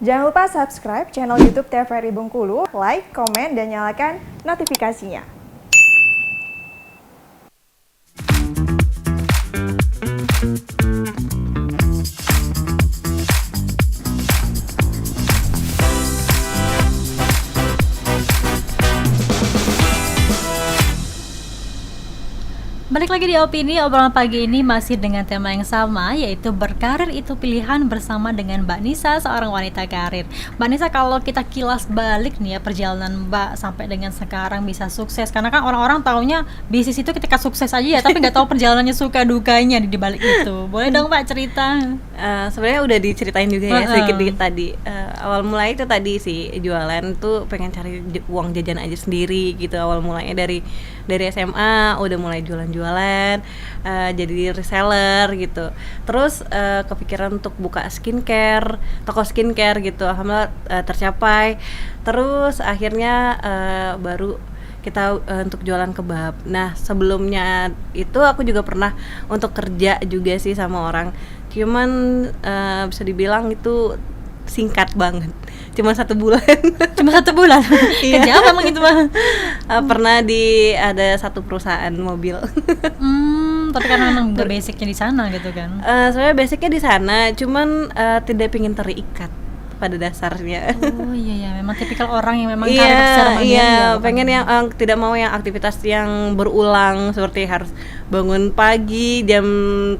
Jangan lupa subscribe channel YouTube TVRI Bengkulu, like, komen, dan nyalakan notifikasinya. Balik lagi di Opini, obrolan pagi ini masih dengan tema yang sama, yaitu berkarir itu pilihan bersama dengan Mbak Nisa, seorang wanita karir. Mbak Nisa, kalau kita kilas balik nih ya perjalanan Mbak sampai dengan sekarang bisa sukses, karena kan orang-orang taunya bisnis itu ketika sukses aja ya, tapi nggak tahu perjalanannya suka dukanya di balik itu. Boleh dong Mbak cerita? Sebenarnya udah diceritain juga ya sedikit tadi. Awal mulai itu tadi sih jualan tuh pengen cari uang jajan aja sendiri gitu. Awal mulainya dari SMA udah mulai jualan, jadi reseller gitu. Terus kepikiran untuk buka toko skincare gitu. Alhamdulillah tercapai. Terus akhirnya baru kita untuk jualan kebab. Nah sebelumnya itu aku juga pernah untuk kerja juga sih sama orang. Cuman bisa dibilang itu singkat banget, cuma 1 bulan. Cuma 1 bulan? Kerja apa emang itu Bang? Pernah ada satu perusahaan mobil. Tapi karena memang udah basicnya di sana gitu kan? Sebenarnya basicnya di sana, cuman tidak ingin terikat pada dasarnya. Oh iya, memang tipikal orang yang memang karir secara mandiri. Iya, pengen yang tidak mau yang aktivitas yang berulang, seperti harus bangun pagi jam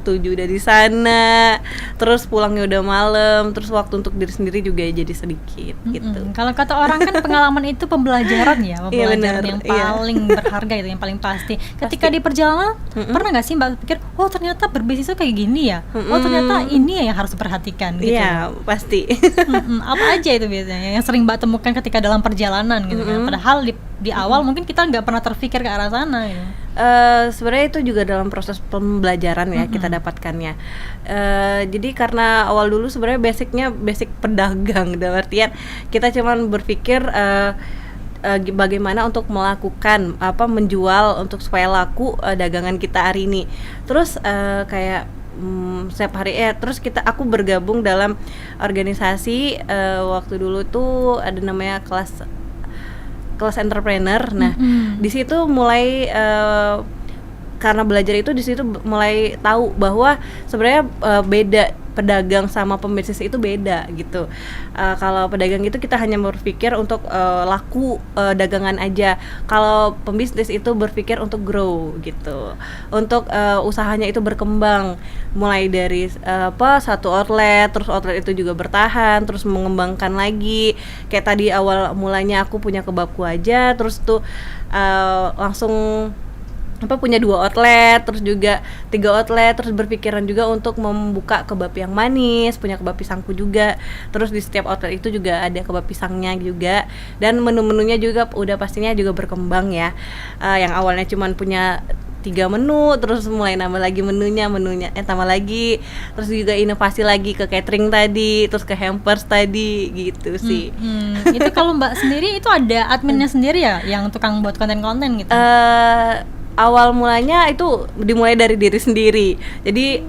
7 udah di sana, terus pulangnya udah malam, terus waktu untuk diri sendiri juga jadi sedikit gitu. Kalau kata orang kan pengalaman itu pembelajaran ya, pembelajaran yang paling berharga itu, yang paling pasti. Ketika di perjalanan, pernah nggak sih Mbak pikir, oh ternyata berbisnis itu kayak gini ya, oh ternyata ini ya yang harus diperhatikan gitu? Iya, pasti. Apa aja itu biasanya yang sering Mbak temukan ketika dalam perjalanan gitu kan? Padahal di awal mungkin kita nggak pernah terpikir ke arah sana gitu. Sebenarnya itu juga dalam proses pembelajaran ya kita dapatkannya. Jadi karena awal dulu sebenarnya basic pedagang, dalam artian kita cuman berpikir bagaimana untuk melakukan menjual untuk supaya laku dagangan kita hari ini. Terus kayak setiap hari terus aku bergabung dalam organisasi waktu dulu tuh ada namanya kelas entrepreneur. Nah, di situ mulai karena belajar itu di situ mulai tahu bahwa sebenarnya beda pedagang sama pembisnis itu beda gitu. Kalau pedagang itu kita hanya berpikir untuk laku dagangan aja. Kalau pembisnis itu berpikir untuk grow gitu. Untuk usahanya itu berkembang. Mulai dari satu outlet, terus outlet itu juga bertahan, terus mengembangkan lagi. Kayak tadi awal mulanya aku punya kebabku aja, terus tuh langsung punya 2 outlet, terus juga 3 outlet, terus berpikiran juga untuk membuka kebab yang manis, punya kebab pisangku juga. Terus di setiap outlet itu juga ada kebab pisangnya juga, dan menu-menunya juga udah pastinya juga berkembang ya. Yang awalnya cuman punya 3 menu, terus mulai nambah lagi menunya tambah lagi, terus juga inovasi lagi ke catering tadi, terus ke hampers tadi gitu sih. Itu kalau Mbak sendiri itu ada adminnya sendiri ya, yang tukang buat konten-konten gitu? Awal mulanya itu dimulai dari diri sendiri. Jadi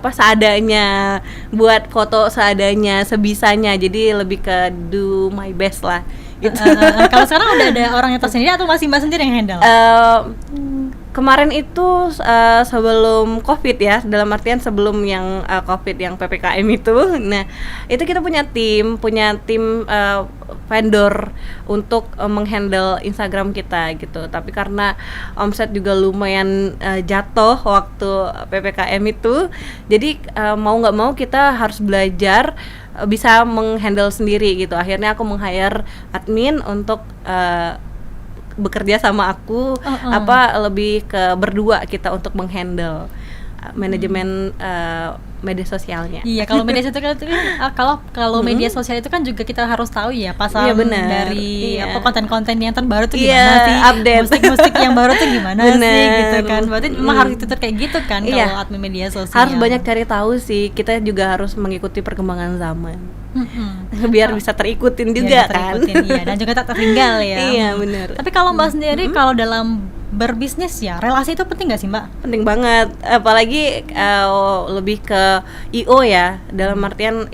seadanya, buat foto seadanya, sebisanya. Jadi lebih ke do my best lah gitu. Kalau sekarang udah ada orang yang tersendiri atau masih Mbak sendiri yang handle? Kemarin itu sebelum COVID ya, dalam artian sebelum yang COVID yang PPKM itu. Nah, itu kita punya tim vendor untuk menghandle Instagram kita gitu. Tapi karena omset juga lumayan jatuh waktu PPKM itu, jadi mau nggak mau kita harus belajar bisa menghandle sendiri gitu. Akhirnya aku meng-hire admin untuk bekerja sama aku, lebih ke berdua kita untuk menghandle manajemen media sosialnya. Iya, kalau media sosial itu kan media sosial itu kan juga kita harus tahu ya pasal dari konten-konten yang terbaru tuh gimana sih, update musik yang baru tuh gimana sih gitu kan. Berarti memang harus ditutur kayak gitu kan kalau admin media sosial. Harus banyak cari tahu sih. Kita juga harus mengikuti perkembangan zaman. Biar bisa terikutin juga kan. Iya, dan juga tak tertinggal ya. Iya, benar. Tapi kalau Mbak sendiri kalau dalam berbisnis ya, relasi itu penting nggak sih Mbak? Penting banget, apalagi lebih ke IO ya, dalam artian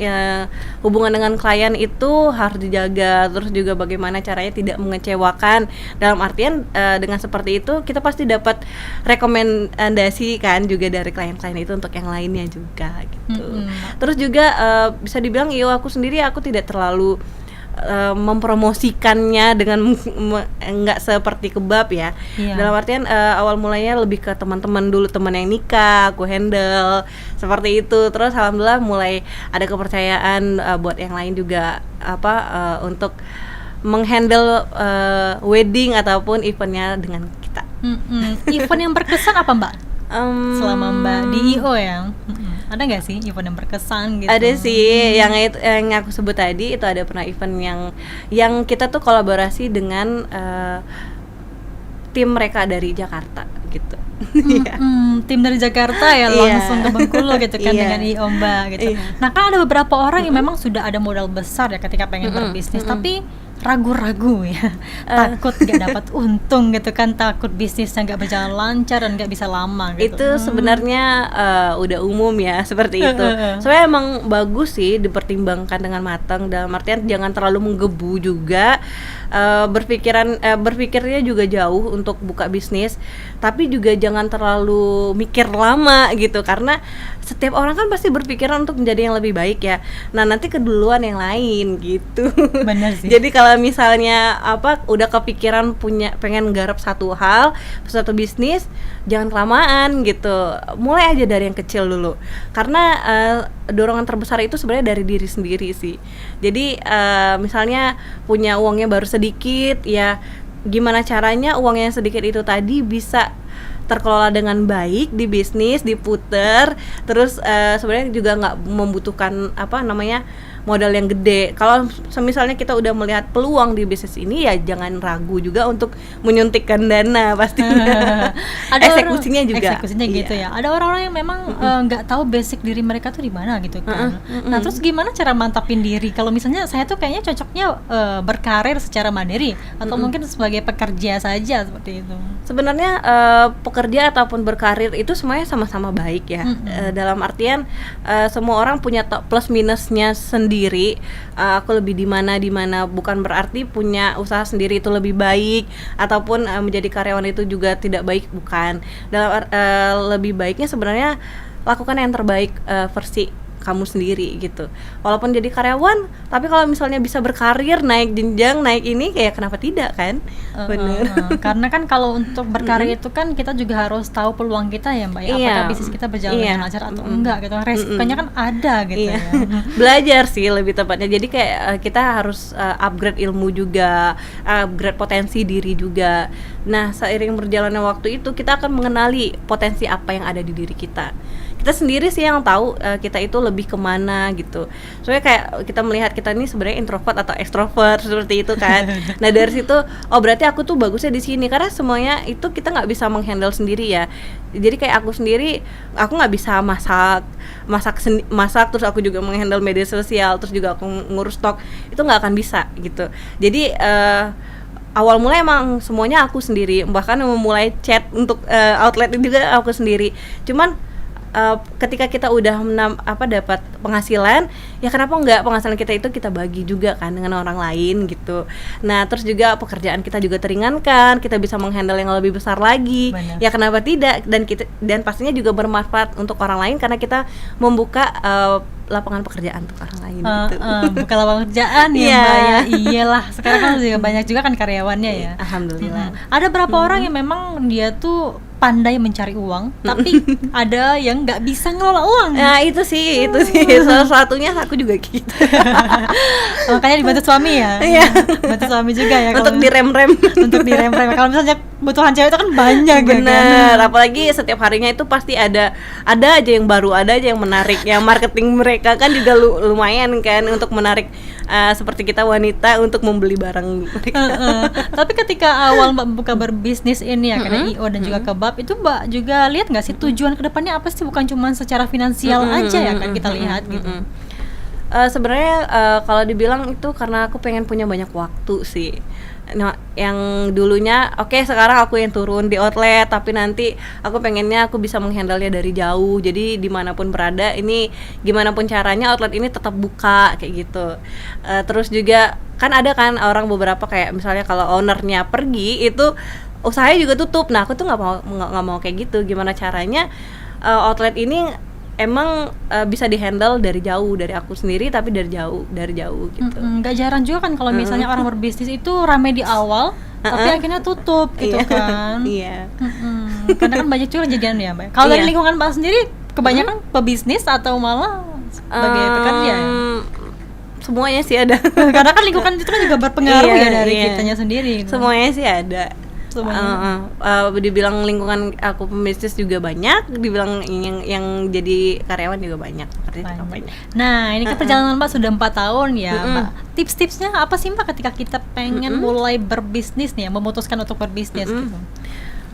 hubungan dengan klien itu harus dijaga, terus juga bagaimana caranya tidak mengecewakan. Dalam artian dengan seperti itu kita pasti dapat rekomendasi kan juga dari klien-klien itu untuk yang lainnya juga gitu. Terus juga bisa dibilang IO aku sendiri, aku tidak terlalu mempromosikannya dengan nggak seperti kebab ya. Dalam artian awal mulanya lebih ke teman-teman dulu, teman yang nikah aku handle seperti itu. Terus alhamdulillah mulai ada kepercayaan buat yang lain juga untuk menghandle wedding ataupun eventnya dengan kita. Event yang berkesan apa Mbak? Selama Mbak di IO ya, ada nggak sih event yang berkesan gitu? Ada sih, yang aku sebut tadi itu ada pernah event yang kita tuh kolaborasi dengan tim mereka dari Jakarta gitu. Tim dari Jakarta ya langsung ke Bengkulu gitu kan dengan IO Mbak gitu. Nah kan ada beberapa orang yang memang sudah ada modal besar ya ketika pengen berbisnis, tapi ragu-ragu ya, takut nggak dapat untung gitu kan, takut bisnisnya nggak berjalan lancar dan nggak bisa lama gitu. Itu sebenarnya udah umum ya seperti itu. Soalnya emang bagus sih dipertimbangkan dengan matang, dalam artian jangan terlalu menggebu juga, berpikirnya juga jauh untuk buka bisnis, tapi juga jangan terlalu mikir lama gitu, karena setiap orang kan pasti berpikiran untuk menjadi yang lebih baik ya. Nah nanti keduluan yang lain gitu. Benar sih. Jadi kalau misalnya udah kepikiran pengen garap satu bisnis, jangan kelamaan gitu. Mulai aja dari yang kecil dulu. Karena dorongan terbesar itu sebenarnya dari diri sendiri sih. Jadi misalnya punya uangnya baru sedikit, ya gimana caranya uangnya yang sedikit itu tadi bisa terkelola dengan baik di bisnis, diputer, terus sebenarnya juga nggak membutuhkan modal yang gede. Kalau misalnya kita udah melihat peluang di bisnis ini, ya jangan ragu juga untuk menyuntikkan dana pastinya. Eksekusinya gitu ya. Ada orang-orang yang memang nggak tahu basic diri mereka tuh di mana gitu kan. Nah terus gimana cara mantapin diri? Kalau misalnya saya tuh kayaknya cocoknya berkarir secara mandiri atau mungkin sebagai pekerja saja seperti itu. Sebenarnya pekerja ataupun berkarir itu semuanya sama-sama baik ya. Dalam artian semua orang punya plus minusnya sendiri. Aku lebih di mana bukan berarti punya usaha sendiri itu lebih baik ataupun menjadi karyawan itu juga tidak baik, bukan. Dalam lebih baiknya sebenarnya lakukan yang terbaik versi kamu sendiri gitu. Walaupun jadi karyawan, tapi kalau misalnya bisa berkarir, naik jenjang, naik ini, kayak kenapa tidak kan? Bener. Karena kan kalau untuk berkarir itu kan kita juga harus tahu peluang kita ya Mbak ya, apakah bisnis kita berjalan dengan lancar atau enggak gitu. Resikonya kan ada gitu ya. Belajar sih lebih tepatnya. Jadi kayak kita harus upgrade ilmu juga, upgrade potensi diri juga. Nah, seiring berjalannya waktu itu kita akan mengenali potensi apa yang ada di diri kita. Kita sendiri sih yang tahu kita itu lebih kemana gitu. Soalnya kayak kita melihat kita ini sebenarnya introvert atau ekstrovert seperti itu kan. Nah dari situ, oh berarti aku tuh bagusnya di sini, karena semuanya itu kita nggak bisa menghandle sendiri ya. Jadi kayak aku sendiri, aku nggak bisa masak terus aku juga menghandle media sosial, terus juga aku ngurus stok, itu nggak akan bisa gitu. Jadi awal mulai emang semuanya aku sendiri, bahkan memulai chat untuk outlet juga aku sendiri. Cuman ketika kita udah dapat penghasilan, ya kenapa enggak penghasilan kita itu kita bagi juga kan dengan orang lain gitu. Nah terus juga pekerjaan kita juga teringankan, kita bisa menghandle yang lebih besar lagi. Benar. Ya kenapa tidak, dan pastinya juga bermanfaat untuk orang lain karena kita membuka lapangan pekerjaan untuk orang lain gitu. Bukan lapangan pekerjaan ya Mbak ya. Iyalah, sekarang kan juga banyak juga kan karyawannya ya. Alhamdulillah. Ada berapa orang yang memang dia tuh pandai mencari uang, tapi ada yang nggak bisa ngelola uang. Nah itu sih salah satunya aku juga gitu. Makanya dibantu suami ya. Bantu suami juga ya. Untuk direm-rem. Untuk direm-rem. Kalau misalnya kebutuhan cewek itu kan banyak. Bener. Apalagi setiap harinya itu pasti ada aja yang baru, ada aja yang menarik. Yang marketing mereka kan juga lumayan kan untuk menarik seperti kita wanita untuk membeli barang mereka. Tapi ketika awal Mbak buka berbisnis ini ya, karena IO dan juga kebab, itu Mbak juga lihat nggak sih tujuan kedepannya apa sih? Bukan cuma secara finansial aja ya kan kita lihat gitu. Sebenarnya kalau dibilang itu karena aku pengen punya banyak waktu sih. Nah, yang dulunya sekarang aku yang turun di outlet, tapi nanti aku pengennya aku bisa menghandle-nya dari jauh. Jadi dimanapun berada, ini gimana pun caranya outlet ini tetap buka kayak gitu. Terus juga kan ada kan orang beberapa kayak misalnya kalau ownernya pergi itu usahanya juga tutup. Nah aku tuh nggak mau kayak gitu. Gimana caranya outlet ini emang bisa dihandle dari jauh, dari aku sendiri tapi dari jauh gitu. Gak jarang juga kan kalau misalnya orang berbisnis itu rame di awal, tapi akhirnya tutup gitu kan. Iya. Karena kan banyak juga kejadian ya Mbak. Kalau dari lingkungan Mbak sendiri, kebanyakan pebisnis atau malah sebagai pekerja? Semuanya sih ada. Karena kan lingkungan itu kan juga berpengaruh ya dari kitanya sendiri. Semuanya sih ada. Semuanya. Dibilang lingkungan aku pembisnis juga banyak, dibilang yang jadi karyawan juga banyak. Banyak. Nah ini kan perjalanan Mbak sudah 4 tahun ya Mbak. Tips-tipsnya apa sih Mbak ketika kita pengen mulai berbisnis nih, memutuskan untuk berbisnis gitu?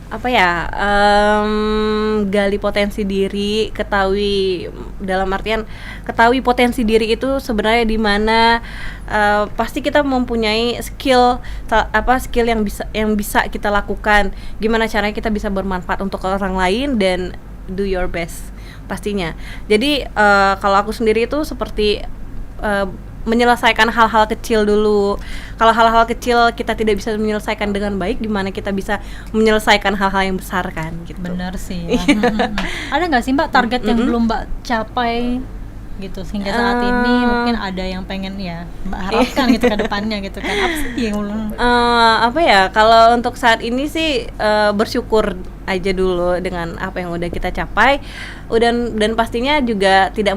Apa ya, gali potensi diri, ketahui, dalam artian ketahui potensi diri itu sebenarnya di mana. Pasti kita mempunyai skill yang bisa kita lakukan, gimana caranya kita bisa bermanfaat untuk orang lain dan do your best pastinya. Jadi kalau aku sendiri itu seperti menyelesaikan hal-hal kecil dulu. Kalau hal-hal kecil kita tidak bisa menyelesaikan dengan baik, gimana kita bisa menyelesaikan hal-hal yang besar kan gitu. Benar sih ya. Ada nggak sih Mbak target yang belum Mbak capai gitu sehingga saat ini mungkin ada yang pengen ya Mbak harapkan gitu ke depannya gitu kan? Apa sih yang belum? Kalau untuk saat ini sih bersyukur aja dulu dengan apa yang udah kita capai, dan pastinya juga tidak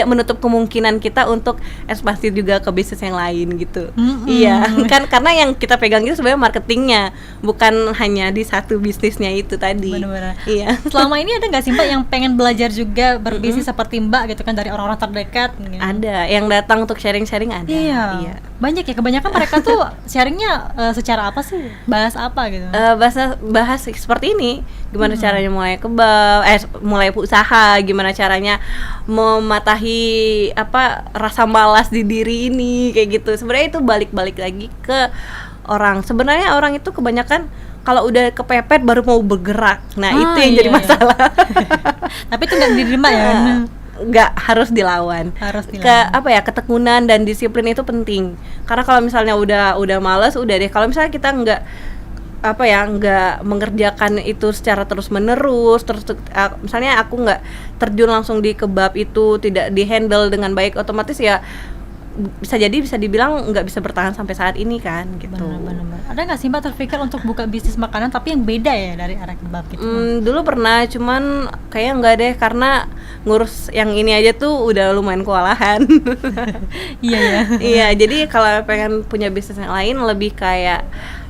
menutup kemungkinan kita untuk ekspansi juga ke bisnis yang lain gitu. Iya, kan karena yang kita pegang itu sebenarnya marketingnya, bukan hanya di satu bisnisnya itu tadi. Benar-benar. Iya. Selama ini ada nggak sih Mbak yang pengen belajar juga berbisnis seperti Mbak gitu kan dari orang-orang terdekat? Gitu. Ada, yang datang untuk sharing-sharing ada. Iya. Banyak ya, kebanyakan mereka tuh sharingnya secara apa sih? Bahas apa gitu? Bahas seperti ini, gimana caranya mulai usaha, gimana caranya mematahi rasa malas di diri ini kayak gitu. Sebenarnya itu balik lagi ke orang. Sebenarnya orang itu kebanyakan kalau udah kepepet baru mau bergerak. Nah, itu yang jadi masalah. Tapi itu nggak diterima ya. Nggak, harus dilawan. Ketekunan dan disiplin itu penting. Karena kalau misalnya udah malas, udah deh. Kalau misalnya kita nggak mengerjakan itu secara terus misalnya aku nggak terjun langsung di kebab itu, tidak dihandle dengan baik, otomatis ya bisa dibilang nggak bisa bertahan sampai saat ini kan gitu. Benar. Ada nggak sih Mbak terpikir untuk buka bisnis makanan tapi yang beda ya dari arah kebab gitu? Dulu pernah, cuman kayaknya nggak deh, karena ngurus yang ini aja tuh udah lumayan kewalahan. Iya ya. Iya, jadi kalau pengen punya bisnis yang lain lebih kayak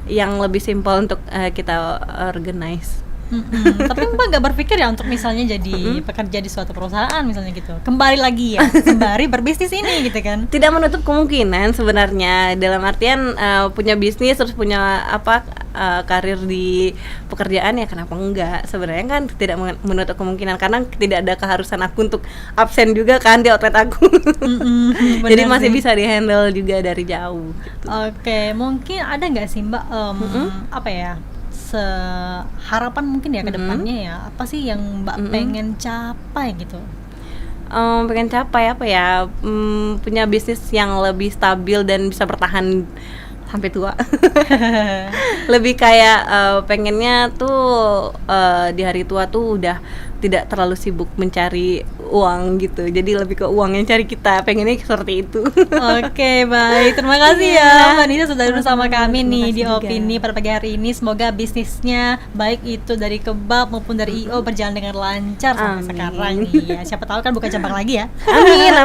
yang lebih simpel untuk kita organize. Tapi Mbak nggak berpikir ya untuk misalnya jadi pekerja di suatu perusahaan misalnya gitu, kembali lagi ya sembari berbisnis ini gitu kan? Tidak menutup kemungkinan sebenarnya, dalam artian punya bisnis terus punya karir di pekerjaan, ya kenapa enggak. Sebenarnya kan tidak menutup kemungkinan, karena tidak ada keharusan aku untuk absen juga kan di outlet aku. Jadi masih bisa dihandle juga dari jauh gitu. Oke, mungkin ada nggak sih Mbak harapan mungkin ya ke depannya ya, apa sih yang Mbak pengen capai gitu? Pengen capai punya bisnis yang lebih stabil dan bisa bertahan sampai tua. Lebih kayak pengennya tuh di hari tua tuh udah tidak terlalu sibuk mencari uang gitu, jadi lebih ke uang yang cari kita, pengennya seperti itu. Oke, baik, terima kasih ya Mbak Nisa sudah bersama kami nih di Opini pada pagi hari ini. Semoga bisnisnya baik itu dari kebab maupun dari IO berjalan dengan lancar sampai sekarang nih ya. Siapa tahu kan buka cabang lagi ya. Amin.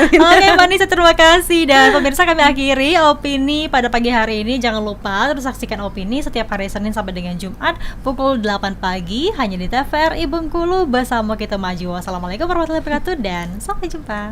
Oke Mbak Nisa, terima kasih. Dan pemirsa, kami akhiri Opini pada pagi hari ini. Jangan lupa terus saksikan Opini setiap hari Senin sampai dengan Jumat pukul 8 pagi hanya di TVRI Bengkulu bersama kita maju. Wassalamualaikum warahmatullahi wabarakatuh dan sampai jumpa.